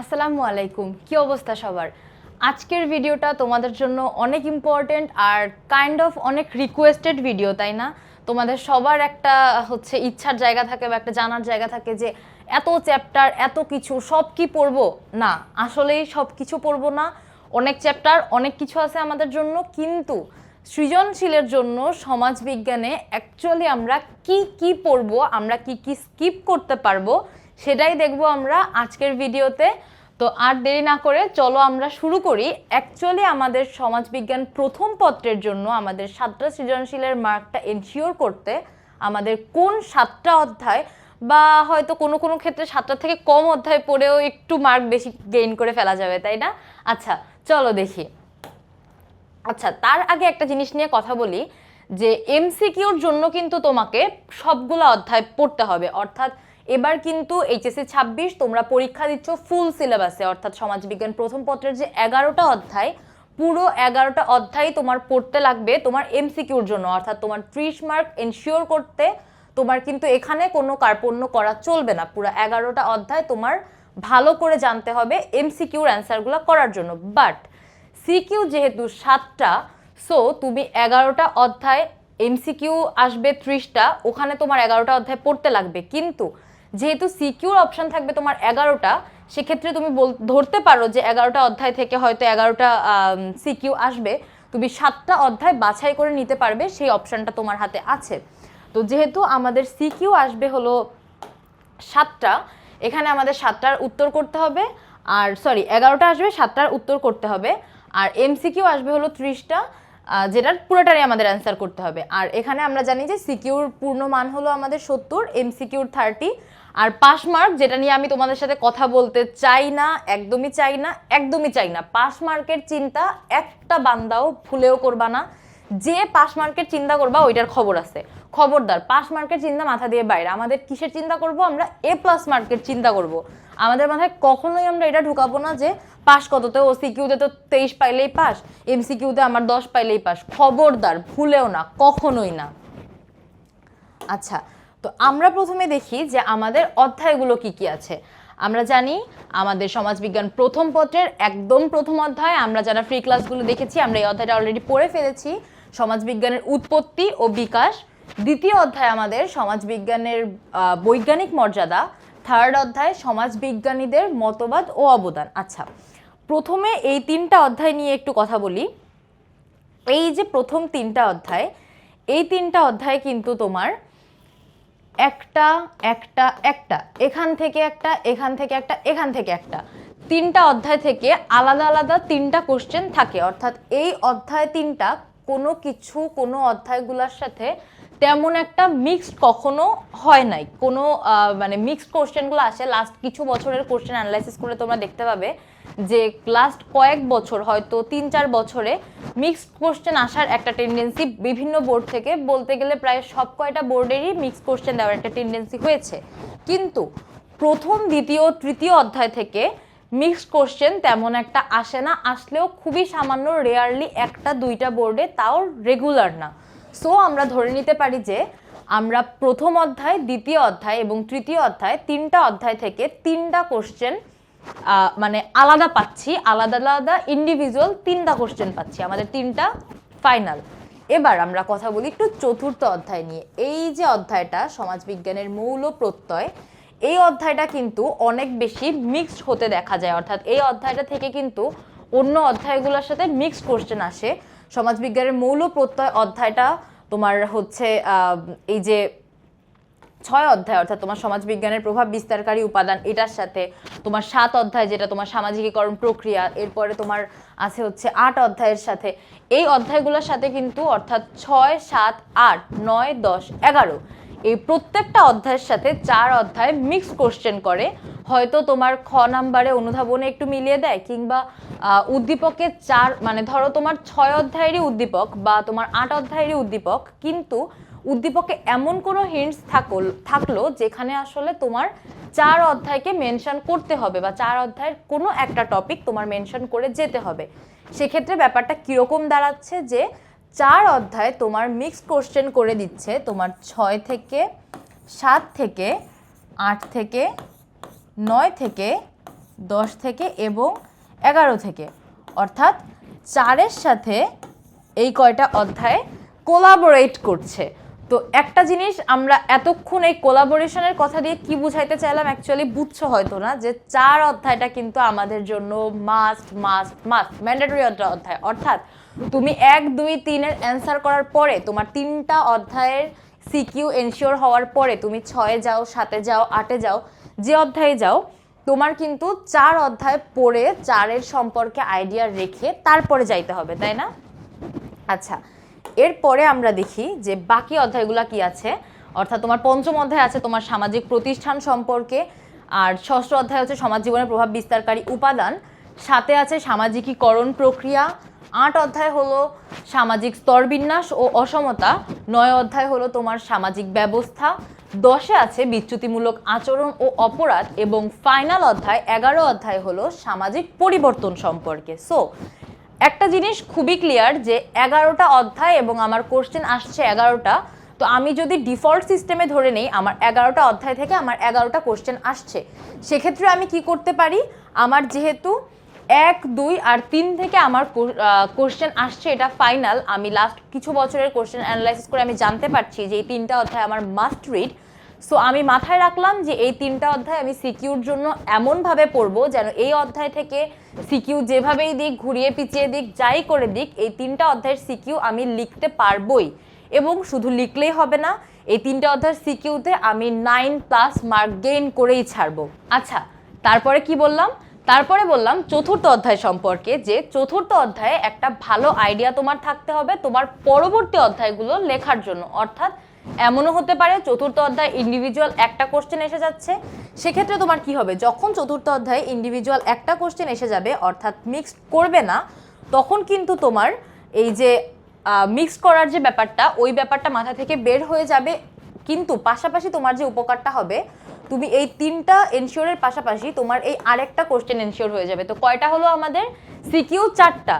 আসসালামু আলাইকুম, কি অবস্থা সবার? আজকের ভিডিওটা তোমাদের জন্য অনেক ইম্পর্টেন্ট আর অনেক রিকোয়েস্টেড ভিডিও, তাই না? তোমাদের সবার একটা ইচ্ছার জায়গা থাকে বা একটা জানার জায়গা থাকে যে এত চ্যাপ্টার, এত কিছু, সব কি পড়বো? না, আসলেই সব কিছু পড়বো না। অনেক চ্যাপ্টার, অনেক কিছু আছে আমাদের জন্য, কিন্তু সৃজনশীলের জন্য সমাজবিজ্ঞানে অ্যাকচুয়ালি আমরা কি কি পড়বো, আমরা কি কি স্কিপ করতে পারবো, সেটাই দেখবো আমরা আজকের ভিডিওতে। তো আর দেরি না করে চলো আমরা শুরু করি। অ্যাকচুয়ালি আমাদের সমাজবিজ্ঞান প্রথম পত্রের জন্য আমাদের 7টা সৃজনশীলের মার্কটা এনশিওর করতে আমাদের কোন 7টা অধ্যায়, বা হয়তো কোনো কোনো ক্ষেত্রে 7টা থেকে কম অধ্যায় পড়েও একটু মার্ক বেশি গেইন করে ফেলা যাবে, তাই না? আচ্ছা, চলো দেখি। আচ্ছা, তার আগে একটা জিনিস নিয়ে কথা বলি যে এমসিকিউর জন্য কিন্তু তোমাকে সবগুলো অধ্যায় পড়তে হবে। অর্থাৎ এবার কিন্তু এইচএসসি 26 তোমরা পরীক্ষা দিচ্ছ ফুল সিলেবাসে, অর্থাৎ সমাজবিজ্ঞান প্রথম পত্রের যে 11টা অধ্যায়, পুরো 11টা অধ্যায় তোমার পড়তে লাগবে তোমার এমসিকিউর জন্য। অর্থাৎ তোমার 30 মার্ক এনশিওর করতে তোমার কিন্তু এখানে কোনো কার্পণ্য করা চলবে না। পুরো 11টা অধ্যায় তোমার ভালো করে জানতে হবে এমসিকিউর অ্যান্সারগুলো করার জন্য। বাট সিকিউ যেহেতু 7টা, সো তুমি 11টা অধ্যায়, এমসিকিউ আসবে 30টা, ওখানে তোমার 11টা অধ্যায় পড়তে লাগবে। কিন্তু যেহেতু সিকিউর অপশন থাকবে তোমার 11টা, সেক্ষেত্রে তুমি ধরতে পারো যে 11টা অধ্যায় থেকে হয়তো 11টা সিকিউ আসবে, তুমি 7টা অধ্যায় বাছাই করে নিতে পারবে, সেই অপশনটা তোমার হাতে আছে। তো যেহেতু আমাদের সিকিউ আসবে হলো 7টা, এখানে আমাদের 7টার উত্তর করতে হবে, আর 11টা আসবে, 7টার উত্তর করতে হবে, আর এমসিকিউ আসবে হলো 30টা, যেটার পুরোটারই আমাদের অ্যান্সার করতে হবে। আর এখানে আমরা জানি যে সিকিউর পূর্ণ মান হলো আমাদের 70, এমসিকিউর 30, আর পাস মার্ক, যেটা নিয়ে আমি তোমাদের সাথে কথা বলতে চাই না, একদমই চাই না, একদমই চাই না। পাস মার্কের চিন্তা একটা বান্দাও ভুলেও করবা না। যে পাস মার্কের চিন্তা করবা ওইটার খবর আছে, খবরদার। পাস মার্কের চিন্তা মাথা দিয়ে বাইরে। আমাদের কিসের চিন্তা করব? আমরা A+ মার্কের চিন্তা করব। আমাদের মাথায় কখনোই আমরা এটা ঢুকাবো না যে পাস কততে, ও সিকিউতে তো 23 পাইলেই পাস, এমসিকিউতে আমার 10 পাইলেই পাস। খবরদার, ভুলেও না, কখনোই না। আচ্ছা, তো আমরা প্রথমে দেখি যে আমাদের অধ্যায়গুলো কি কি আছে। আমরা জানি আমাদের সমাজবিজ্ঞান প্রথম পত্রের একদম প্রথম অধ্যায়, আমরা যারা ফ্রি ক্লাসগুলো দেখেছি আমরা এই অধ্যায়টা অলরেডি পড়ে ফেলেছি, সমাজবিজ্ঞানের উৎপত্তি ও বিকাশ। দ্বিতীয় অধ্যায় আমাদের সমাজবিজ্ঞানের বৈজ্ঞানিক মর্যাদা। থার্ড অধ্যায় সমাজবিজ্ঞানীদের মতবাদ ও অবদান। আচ্ছা, প্রথমে এই 3টা অধ্যায় নিয়ে একটু কথা বলি। এই যে প্রথম 3টা অধ্যায়, এই 3টা অধ্যায় কিন্তু তোমার একটা একটা একটা, এখান থেকে একটা, এখান থেকে একটা, এখান থেকে একটা, 3টা অধ্যায় থেকে আলাদা আলাদা 3টা কোশ্চেন থাকে। অর্থাৎ এই অধ্যায় 3টা কোনো কিছু কোনো অধ্যায়গুলোর সাথে তেমন একটা মিক্সড কখনো হয় নাই। কোনো মানে মিক্সড কোশ্চেনগুলো আসে লাস্ট কিছু বছরের কোশ্চেন অ্যানালাইসিস করে তোমরা দেখতে পাবে যে লাস্ট কয়েক বছর, হয়তো 3-4 বছরে মিক্সড কোশ্চেন আসার একটা টেন্ডেন্সি বিভিন্ন বোর্ড থেকে, বলতে গেলে প্রায় সব কয়টা বোর্ডেরই মিক্সড কোশ্চেন দেওয়ার একটা টেন্ডেন্সি হয়েছে। কিন্তু প্রথম, দ্বিতীয়, তৃতীয় অধ্যায় থেকে মিক্সড কোশ্চেন তেমন একটা আসে না, আসলেও খুবই সামান্য, রেয়ারলি 1-2টা বোর্ডে, তাও রেগুলার না। সো আমরা ধরে নিতে পারি যে আমরা প্রথম অধ্যায়, দ্বিতীয় অধ্যায় এবং তৃতীয় অধ্যায়, 3টা অধ্যায় থেকে 3টা কোশ্চেন মানে আলাদা পাচ্ছি, আলাদা আলাদা ইন্ডিভিজুয়াল 3টা কোশ্চেন পাচ্ছি, আমাদের 3টা ফাইনাল। এবার আমরা কথা বলি একটু চতুর্থ অধ্যায় নিয়ে। এই যে অধ্যায়টা সমাজবিজ্ঞানের মৌল প্রত্যয়, এই অধ্যায়টা কিন্তু অনেক বেশি মিক্সড হতে দেখা যায়। অর্থাৎ এই অধ্যায়টা থেকে কিন্তু অন্য অধ্যায়গুলোর সাথে মিক্সড কোশ্চেন আসে। সমাজবিজ্ঞানের মৌল প্রত্যয় অধ্যায়টা তোমার এই যে 6 অধ্যায়, অর্থাৎ তোমার সমাজবিজ্ঞানের প্রভাব বিস্তারকারী উপাদান, এটার সাথে তোমার 7 অধ্যায় যেটা তোমার সামাজিকীকরণ প্রক্রিয়া, এরপরে তোমার আছে 8 অধ্যায়ের সাথে। এই অধ্যায়গুলোর সাথে কিন্তু অর্থাৎ 6, 7, 8, 9, 10, 11 এই প্রত্যেকটা অধ্যায়ের সাথে 4 অধ্যায় মিক্স কোশ্চেন করে। হয়তো তোমার খ নাম্বারে অনুধাবনে একটু মিলিয়ে দেয়, কিংবা উদ্দীপকে 4, মানে ধরো তোমার 6 অধ্যায়েরই উদ্দীপক বা তোমার 8 অধ্যায়েরই উদ্দীপক, কিন্তু উদ্দীপকে এমন কোনো হিন্টস থাকলো যেখানে আসলে তোমার 4 অধ্যায়কে মেনশন করতে হবে, বা 4 অধ্যায়ের কোনো একটা টপিক তোমার মেনশন করে যেতে হবে। সেক্ষেত্রে ব্যাপারটা কীরকম দাঁড়াচ্ছে যে 4 অধ্যায় তোমার মিক্সড কোশ্চেন করে দিচ্ছে তোমার 6 থেকে, 7 থেকে, 8 থেকে, 9 থেকে, 10 থেকে এবং 11 থেকে, অর্থাৎ 4-এর সাথে এই কয়টা অধ্যায় কোলাবোরেট করছে। তো একটা জিনিস আমরা এতক্ষণ এই কোলাবোরেশনের কথা দিয়ে কি বুঝাইতে চাইলাম অ্যাকচুয়ালি বুঝছো হয়তো না, যে 4 অধ্যায়টা কিন্তু আমাদের জন্য মাস্ট মাস্ট মাস্ট ম্যান্ডেটরি অধ্যায়। অর্থাৎ তুমি 1, 2, 3 এর অ্যান্সার করার পরে তোমার 3টা অধ্যায়ের সিকিউ এনশিওর হওয়ার পরে তুমি 6-এ যাও, 7-এ যাও, 8-এ যাও, যে অধ্যায়ে যাও, তোমার কিন্তু 4 অধ্যায় পড়ে 4-এর সম্পর্কে আইডিয়া রেখে তারপরে যাইতে হবে, তাই না? আচ্ছা, এরপরে আমরা দেখি যে বাকি অধ্যায়গুলো কি আছে। অর্থাৎ তোমার 5ম অধ্যায় আছে তোমার সামাজিক প্রতিষ্ঠান সম্পর্কে, আর 6ষ্ঠ অধ্যায় হচ্ছে সমাজ জীবনের প্রভাব বিস্তারকারী উপাদান, 7-এ আছে সামাজিকীকরণ প্রক্রিয়া, 8 অধ্যায় হলো সামাজিক স্তরবিন্যাস ও অসমতা, 9 অধ্যায় হলো তোমার সামাজিক ব্যবস্থা, 10-এ আছে বিচ্যুতিমূলক আচরণ ও অপরাধ, এবং ফাইনাল অধ্যায় 11 অধ্যায় হলো সামাজিক পরিবর্তন সম্পর্কে। সো একটা জিনিস খুবই ক্লিয়ার যে 11টা অধ্যায় এবং আমার কোশ্চেন আসছে 11টা। তো আমি যদি ডিফল্ট সিস্টেমে ধরে নেই আমার 11টা অধ্যায় থেকে আমার 11টা কোশ্চেন আসছে, সেক্ষেত্রে আমি কি করতে পারি, আমার যেহেতু 1, 2 আর 3 থেকে আমার কোশ্চেন আসছে, এটা ফাইনাল, আমি লাস্ট কিছু বছরের কোশ্চেন অ্যানালাইসিস করে আমি জানতে পারছি যে এই 3টা অধ্যায় আমার মাস্ট রিড। সো আমি মাথায় রাখলাম যে এই 3টা অধ্যায় আমি সিকিউর জন্য এমনভাবে পড়বো যেন এই অধ্যায় থেকে সিকিউ যেভাবেই দিক, ঘুরিয়ে পিছিয়ে দিক, যাই করে দিক, এই 3টা অধ্যায়ের সিকিউ আমি লিখতে পারবোই। এবং শুধু লিখলেই হবে না, এই 3টা অধ্যায়ের সিকিউতে আমি 9+ মার্ক গেইন করেই ছাড়বো। আচ্ছা, তারপরে কি বললাম? তারপরে বললাম 4র্থ অধ্যায় সম্পর্কে, যে 4র্থ অধ্যায়ে একটা ভালো আইডিয়া তোমার থাকতে হবে তোমার পরবর্তী অধ্যায়গুলো লেখার জন্য। অর্থাৎ এমনও হতে পারে 4র্থ অধ্যায় ইন্ডিভিজুয়াল একটা কোশ্চেন এসে যাচ্ছে, সেক্ষেত্রে তোমার কি হবে, যখন 4র্থ অধ্যায়ে ইন্ডিভিজুয়াল একটা কোশ্চেন এসে যাবে, অর্থাৎ মিক্সড করবে না, তখন কিন্তু তোমার এই যে মিক্স করার যে ব্যাপারটা, ওই ব্যাপারটা মাথা থেকে বের হয়ে যাবে। কিন্তু পাশাপাশি তোমার যে উপকারটা হবে, তুমি এই 3টা এনশিওরের পাশাপাশি তোমার এই আরেকটা কোশ্চেন এনশিওর হয়ে যাবে। তো কয়টা হলো আমাদের সিকিউ? 4টা।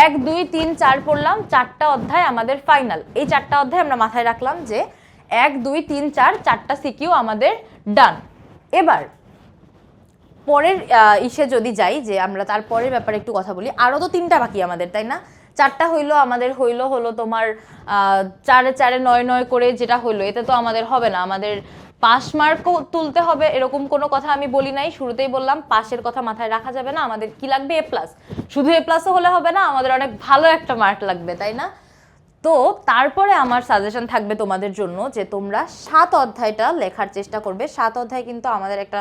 1, 2, 3, 4 পড়লাম, 4টা অধ্যায় আমাদের ফাইনাল। এই 4টা অধ্যায় আমরা মাথায় রাখলাম যে 1, 2, 3, 4 4টা সিকিউ আমাদের ডান। এবার পরের ইসে যদি যাই, যে আমরা তারপরের ব্যাপারে একটু কথা বলি, আরও তো 3টা বাকি আমাদের, তাই না? 4টা হইলো আমাদের, হলো তোমার 4-এ 4-এ 9 করে যেটা হইলো, এতে তো আমাদের হবে না, আমাদের পাস মার্কও তুলতে হবে, এরকম কোনো কথা আমি বলি নাই। শুরুতেই বললাম পাসের কথা মাথায় রাখা যাবে না, আমাদের কি লাগবে? A+। শুধু A+ও হলে হবে না, আমাদের অনেক ভালো একটা মার্ক লাগবে, তাই না? তো তারপরে আমার সাজেশন থাকবে তোমাদের জন্য যে তোমরা 7 অধ্যায়টা লেখার চেষ্টা করবে। 7 অধ্যায় কিন্তু আমাদের একটা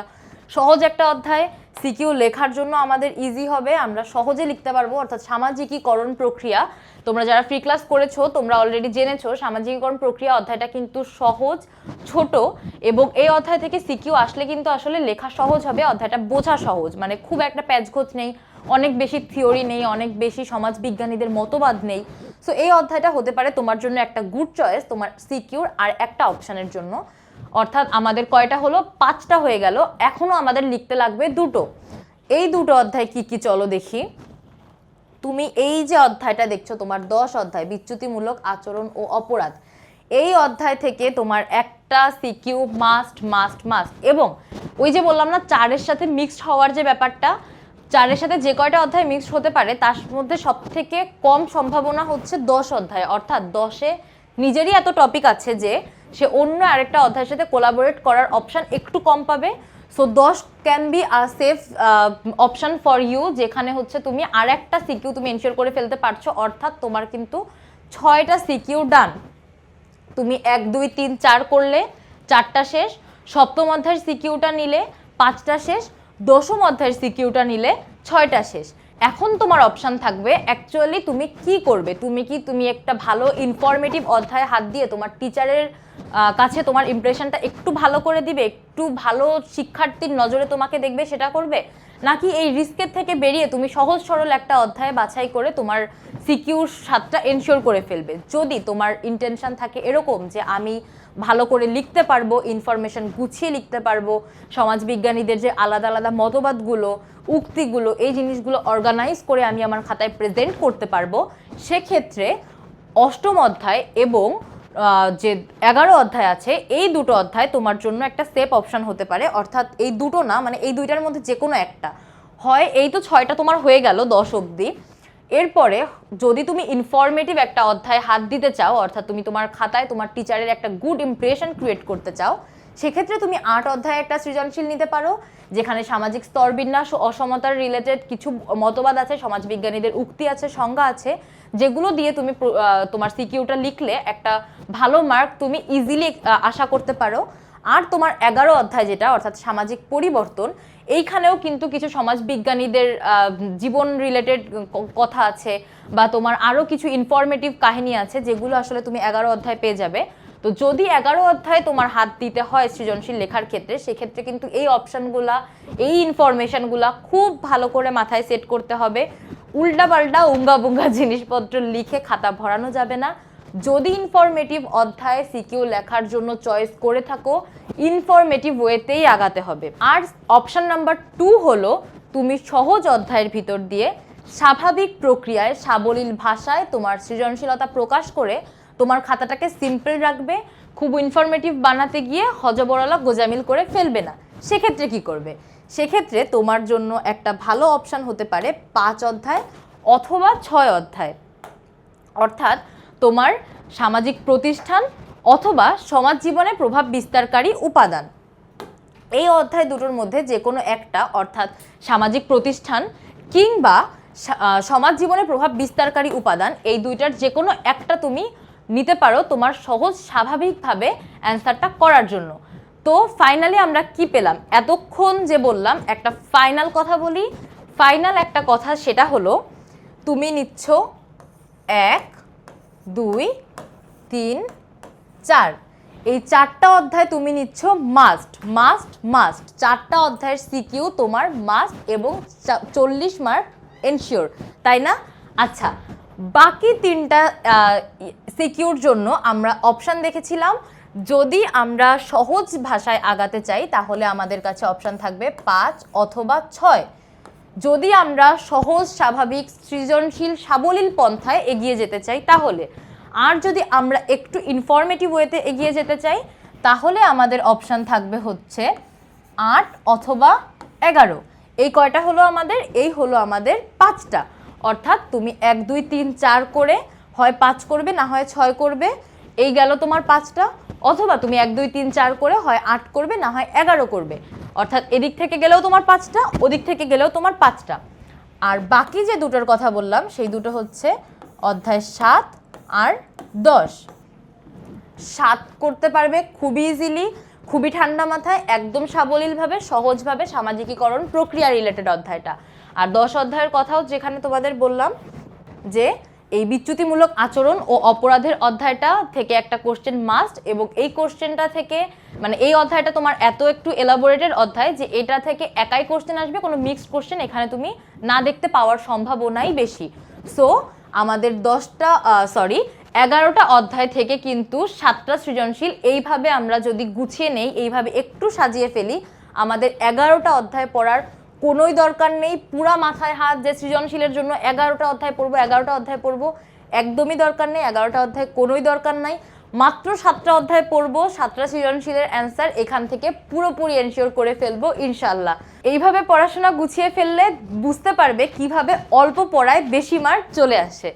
সহজ একটা অধ্যায়, সিকিউ লেখার জন্য আমাদের ইজি হবে, আমরা সহজে লিখতে পারবো। অর্থাৎ সামাজিকীকরণ প্রক্রিয়া, তোমরা যারা ফ্রি ক্লাস করেছো তোমরা অলরেডি জেনেছো সামাজিকীকরণ প্রক্রিয়া অধ্যায়টা কিন্তু সহজ, ছোট, এবং এই অধ্যায় থেকে সিকিউ আসলে কিন্তু আসলে লেখা সহজ হবে, অধ্যায়টা বোঝা সহজ, মানে খুব একটা প্যাচগোছ নেই, অনেক বেশি থিওরি নেই, অনেক বেশি সমাজবিজ্ঞানীদের মতবাদ নেই। সো এই অধ্যায়টা হতে পারে তোমার জন্য একটা গুড চয়েস তোমার সিকিউর আর একটা অপশনের জন্য। অর্থাৎ আমাদের কয়টা হলো? 5টা হয়ে গেল, এখনো আমাদের লিখতে লাগবে 2টো। এই 2টো অধ্যায় কি কি চলো দেখি। তুমি এই যে অধ্যায়টা দেখছো তোমার 10 অধ্যায় বিচ্যুতিমূলক আচরণ ও অপরাধ, এই অধ্যায় থেকে তোমার একটা সিকিউ মাস্ট মাস্ট মাস্ট। এবং ওই যে বললাম না 4-এর সাথে মিক্সড হওয়ার যে ব্যাপারটা, 4-এর সাথে যে কয়টা অধ্যায় মিক্সড হতে পারে তার মধ্যে সব থেকে কম সম্ভাবনা হচ্ছে 10 অধ্যায়। অর্থাৎ 10-এ নিজেরই এত টপিক আছে যে সে অন্য আরেকটা অধ্যায়ের সাথে কোলাবোরেট করার অপশন একটু কম পাবে। So 10 can be a safe option for you, যেখানে হচ্ছে তুমি আরেকটা সিকিউ তুমি এনশিওর করে ফেলতে পারছো। অর্থাৎ তোমার কিন্তু 6টা সিকিউ ডান। তুমি 1, 2, 3, 4 করলে 4টা শেষ, সপ্তম অধ্যায়ের সিকিউটা নিলে 5টা শেষ, দশম অধ্যায়ের সিকিউটা নিলে 6টা শেষ। এখন তোমার অপশন থাকবে অ্যাকচুয়ালি তুমি কি করবে। তুমি একটা ভালো ইনফরমেটিভ অধ্যায় হাত দিয়ে তোমার টিচারের কাছে তোমার ইমপ্রেশনটা একটু ভালো করে দিবে, একটু ভালো শিক্ষার্থীর নজরে তোমাকে দেখবে, সেটা করবে, নাকি এই রিস্কের থেকে বেরিয়ে তুমি সহজ সরল একটা অধ্যায় বাছাই করে তোমার সিকিউর 7টা এনশিওর করে ফেলবে। যদি তোমার ইন্টেনশন থাকে এরকম যে আমি ভালো করে লিখতে পারবো, ইনফরমেশন গুছিয়ে লিখতে পারবো, সমাজবিজ্ঞানীদের যে আলাদা আলাদা মতবাদগুলো, উক্তিগুলো, এই জিনিসগুলো অর্গানাইজ করে আমি আমার খাতায় প্রেজেন্ট করতে পারবো, সেক্ষেত্রে 8ম অধ্যায় এবং যে 11 অধ্যায় আছে, এই 2টো অধ্যায় তোমার জন্য একটা সেফ অপশন হতে পারে। অর্থাৎ এই 2টো না, মানে এই 2টার মধ্যে যে কোনো একটা, হয় এই তো 6টা তোমার হয়ে গেল 10 অবধি, এরপরে যদি তুমি ইনফরমেটিভ একটা অধ্যায় হাত দিতে চাও, অর্থাৎ তুমি তোমার খাতায় তোমার টিচারের একটা গুড ইমপ্রেশন ক্রিয়েট করতে চাও, সেক্ষেত্রে তুমি 8 অধ্যায় একটা সৃজনশীল নিতে পারো, যেখানে সামাজিক স্তরবিন্যাস ও অসমতার রিলেটেড কিছু মতবাদ আছে, সমাজবিজ্ঞানীদের উক্তি আছে, সংজ্ঞা আছে, যেগুলো দিয়ে তুমি তোমার সিকিউটা লিখলে একটা ভালো মার্ক তুমি ইজিলি আশা করতে পারো। আর তোমার 11 অধ্যায় যেটা অর্থাৎ সামাজিক পরিবর্তন, এইখানেও কিন্তু কিছু সমাজবিজ্ঞানীদের জীবন রিলেটেড কথা আছে বা তোমার আরও কিছু ইনফরমেটিভ কাহিনী আছে, যেগুলো আসলে তুমি 11 অধ্যায় পেয়ে যাবে। তো যদি 11 অধ্যায় তোমার হাত দিতে হয় সৃজনশীল লেখার ক্ষেত্রে, সেক্ষেত্রে কিন্তু এই অপশানগুলা, এই ইনফরমেশনগুলা খুব ভালো করে মাথায় সেট করতে হবে। উল্টাপাল্টা উঙ্গা বুঙ্গা জিনিসপত্র লিখে খাতা ভরানো যাবে না। যদি ইনফরমেটিভ অধ্যায় সিকিউ লেখার জন্য চয়েস করে থাকো, ইনফরমেটিভ ওয়েতেই আগাতে হবে। আর অপশন নাম্বার 2 হলো তুমি সহজ অধ্যায়ের ভিতর দিয়ে স্বাভাবিক প্রক্রিয়ায় সাবলীল ভাষায় তোমার সৃজনশীলতা প্রকাশ করে তোমার খাতাটাকে সিম্পল রাখবে, খুব ইনফরমেটিভ বানাতে গিয়ে হজবরলা গোজামিল করে ফেলবে না। সেক্ষেত্রে কি করবে? সেক্ষেত্রে তোমার জন্য একটা ভালো অপশান হতে পারে 5 অধ্যায় অথবা 6 অধ্যায়, অর্থাৎ তোমার সামাজিক প্রতিষ্ঠান অথবা সমাজ জীবনে প্রভাব বিস্তারকারী উপাদান। এই অধ্যায় দুটোর মধ্যে যে কোনো একটা, অর্থাৎ সামাজিক প্রতিষ্ঠান কিংবা সমাজ জীবনে প্রভাব বিস্তারকারী উপাদান, এই দুইটার যে কোনো একটা তুমি নিতে পারো তোমার সহজ স্বাভাবিকভাবে অ্যান্সারটা করার জন্য। তো ফাইনালি আমরা কি পেলাম? এতক্ষণ যে বললাম একটা ফাইনাল কথা বলি। ফাইনাল একটা কথা, সেটা হলো তুমি নিচ্ছ 1, 2, 3, 4, এই 4টা অধ্যায় তুমি নিচ্ছ মাস্ট মাস্ট মাস্ট। 4টা অধ্যায়ের সিকিউ তোমার মাস্ট এবং 40 মার্ক এনশিওর, তাই না? আচ্ছা, বাকি 3টা সিকিউর জন্য আমরা অপশান দেখেছিলাম। যদি আমরা সহজ ভাষায় আগাতে চাই তাহলে আমাদের কাছে অপশান থাকবে 5 অথবা 6। যদি আমরা সহজ স্বাভাবিক সৃজনশীল সাবলীল পন্থায় এগিয়ে যেতে চাই তাহলে, আর যদি আমরা একটু ইনফরমেটিভ ওয়েতে এগিয়ে যেতে চাই তাহলে আমাদের অপশান থাকবে হচ্ছে 8 অথবা 11। এই কয়টা হলো আমাদের? এই হলো আমাদের 5টা। অর্থাৎ তুমি 1, 2, 3, 4 করে হয় 5 করবে, না হয় 6 করবে, এই গেল তোমার 5টা। অথবা তুমি 1, 2, 3, 4 করে হয় 8 করবে, না হয় 11 করবে। অর্থাৎ এদিক থেকে গেলেও তোমার 5টা, ওদিক থেকে গেলেও তোমার 5টা। আর বাকি যে দুটোর কথা বললাম সেই দুটো হচ্ছে অধ্যায় 7 আর 10। 7 করতে পারবে খুবই ইজিলি, খুবই ঠান্ডা মাথায়, একদম সাবলীলভাবে, সহজভাবে, সামাজিকীকরণ প্রক্রিয়া রিলেটেড অধ্যায়টা। আর 10 অধ্যায়ের কথাও যেখানে তোমাদের বললাম যে এই বিচ্যুতিমূলক আচরণ ও অপরাধের অধ্যায়টা থেকে একটা কোশ্চেন মাস্ট, এবং এই কোশ্চেনটা থেকে মানে এই অধ্যায়টা তোমার এত একটু এলাবোরেটেড অধ্যায় যে এটা থেকে একাই কোশ্চেন আসবে, কোনো মিক্সড কোশ্চেন এখানে তুমি না দেখতে পাওয়ার সম্ভাবনাই বেশি। সো আমাদের 11টা অধ্যায় থেকে কিন্তু 7টা সৃজনশীল এইভাবে আমরা যদি গুছিয়ে নেই, এইভাবে একটু সাজিয়ে ফেলি, আমাদের 11টা অধ্যায় পড়ার কোনোই দরকার নেই। পুরা মাথায় হাত যে সৃজনশীলের জন্য 11টা অধ্যায় পড়বো, 11টা অধ্যায় পড়বো, একদমই দরকার নেই। 11টা অধ্যায় কোনোই দরকার নাই, মাত্র 7টা অধ্যায় পড়বো, 7টা সৃজনশীলের অ্যান্সার এখান থেকে পুরোপুরি এনশিওর করে ফেলবো ইনশাল্লাহ। এইভাবে পড়াশোনা গুছিয়ে ফেললে বুঝতে পারবে কিভাবে অল্প পড়ায় বেশি মার্ক চলে আসে।